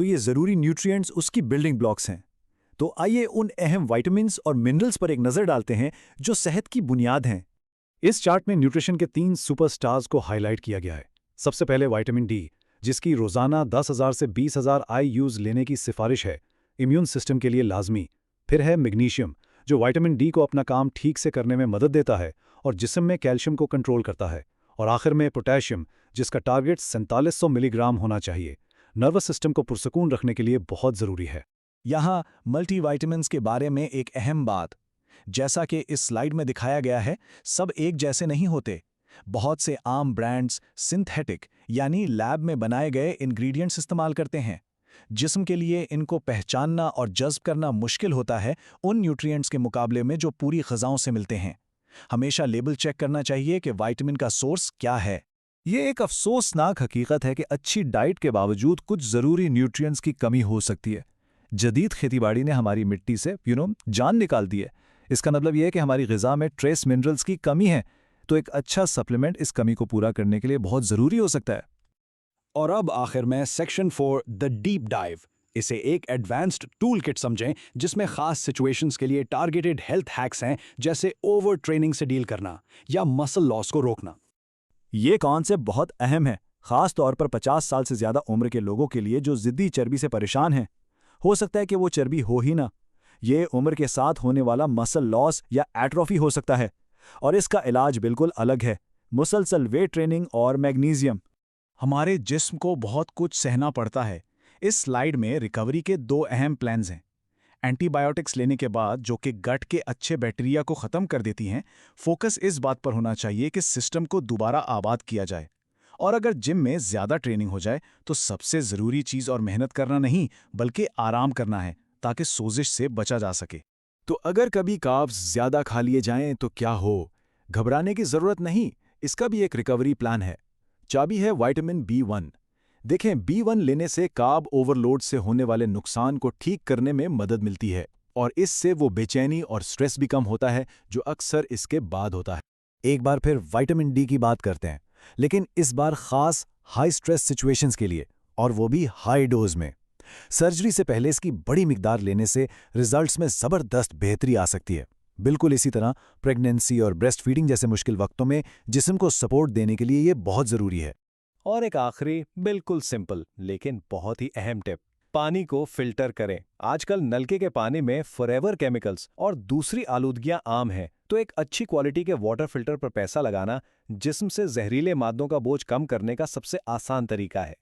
तो ये ज़रूरी न्यूट्रिएंट्स उसकी बिल्डिंग ब्लॉक्स हैं। तो आइए उन अहम विटामिन्स और मिनरल्स पर एक नज़र डालते हैं जो सेहत की बुनियाद हैं। इस चार्ट में न्यूट्रिशन के 3 सुपरस्टार्स को हाईलाइट किया गया है। सबसे पहले विटामिन डी, जिसकी रोज़ाना 10,000 से 20,000 IUs लेने की सिफारिश है, इम्यून सिस्टम के लिए लाजमी। फिर है मैग्नीशियम, जो विटामिन डी को अपना काम ठीक से करने में मदद देता है और जिस्म में कैल्शियम को कंट्रोल करता है। और आखिर में पोटेशियम, जिसका टारगेट 4700 मिलीग्राम होना चाहिए, नर्वस सिस्टम को पुरसकून रखने के लिए बहुत ज़रूरी है। यहाँ मल्टीविटामिन्स के बारे में एक अहम बात, जैसा कि इस स्लाइड में दिखाया गया है, सब एक जैसे नहीं होते। बहुत से आम ब्रांड्स सिंथेटिक यानी लैब में बनाए गए इंग्रेडिएंट्स इस्तेमाल करते हैं। जिस्म के लिए इनको पहचानना और जज्ब करना मुश्किल होता है उन न्यूट्रिएंट्स के मुकाबले में जो पूरी ग़िज़ाओं से मिलते हैं। हमेशा लेबल चेक करना चाहिए कि विटामिन का सोर्स क्या है। ये एक अफसोसनाक हकीकत है कि अच्छी डाइट के बावजूद कुछ ज़रूरी न्यूट्रिएंट्स की कमी हो सकती है। जदीद खेतीबाड़ी ने हमारी मिट्टी से जान निकाल दी है। इसका मतलब यह है कि हमारी ग़िज़ा में ट्रेस मिनरल्स की कमी है, तो एक अच्छा सप्लीमेंट इस कमी को पूरा करने के लिए बहुत ज़रूरी हो सकता है। और अब आखिर में सेक्शन 4 द डीप डाइव। इसे एक एडवांस्ड टूल किट समझें जिसमें खास सिचुएशंस के लिए टारगेटेड हेल्थ हैक्स हैं, जैसे ओवर ट्रेनिंग से डील करना या मसल लॉस को रोकना। ये कॉन्सेप्ट बहुत अहम है, खास तौर पर 50 साल से ज़्यादा उम्र के लोगों के लिए जो ज़िद्दी चर्बी से परेशान हैं। हो सकता है कि वो चर्बी हो ही ना। ये उम्र के साथ होने वाला मसल लॉस या एट्रोफी हो सकता है, और इसका इलाज बिल्कुल अलग है, मुसलसल वेट ट्रेनिंग और मैग्नीशियम। हमारे जिस्म को बहुत कुछ सहना पड़ता है। इस स्लाइड में रिकवरी के 2 अहम प्लान्स हैं। एंटीबायोटिक्स लेने के बाद, जो कि गट के अच्छे बैक्टीरिया को ख़त्म कर देती हैं, फोकस इस बात पर होना चाहिए कि सिस्टम को दोबारा आबाद किया जाए। और अगर जिम में ज़्यादा ट्रेनिंग हो जाए तो सबसे ज़रूरी चीज़ और मेहनत करना नहीं बल्कि आराम करना है, ताकि सोजिश से बचा जा सके। तो अगर कभी कार्ब्स ज़्यादा खा लिए जाएं तो क्या हो? घबराने की ज़रूरत नहीं, इसका भी एक रिकवरी प्लान है। चाबी है विटामिन B1। देखें, B1 लेने से कार्ब ओवरलोड से होने वाले नुकसान को ठीक करने में मदद मिलती है, और इससे वो बेचैनी और स्ट्रेस भी कम होता है जो अक्सर इसके बाद होता है। एक बार फिर विटामिन डी की बात करते हैं, लेकिन इस बार खास हाई स्ट्रेस सिचुएशंस के लिए, और वो भी हाई डोज में। सर्जरी से पहले इसकी बड़ी मिकदार लेने से रिजल्ट्स में ज़बरदस्त बेहतरी आ सकती है। बिल्कुल इसी तरह प्रेगनेंसी और ब्रेस्ट फीडिंग जैसे मुश्किल वक्तों में जिस्म को सपोर्ट देने के लिए ये बहुत ज़रूरी है। और एक आखिरी बिल्कुल सिंपल लेकिन बहुत ही अहम टिप, पानी को फिल्टर करें। आजकल नलके के पानी में फॉरएवर केमिकल्स और दूसरी आलूदगियां आम हैं, तो एक अच्छी क्वालिटी के वाटर फिल्टर पर पैसा लगाना जिस्म से जहरीले मादों का बोझ कम करने का सबसे आसान तरीका है।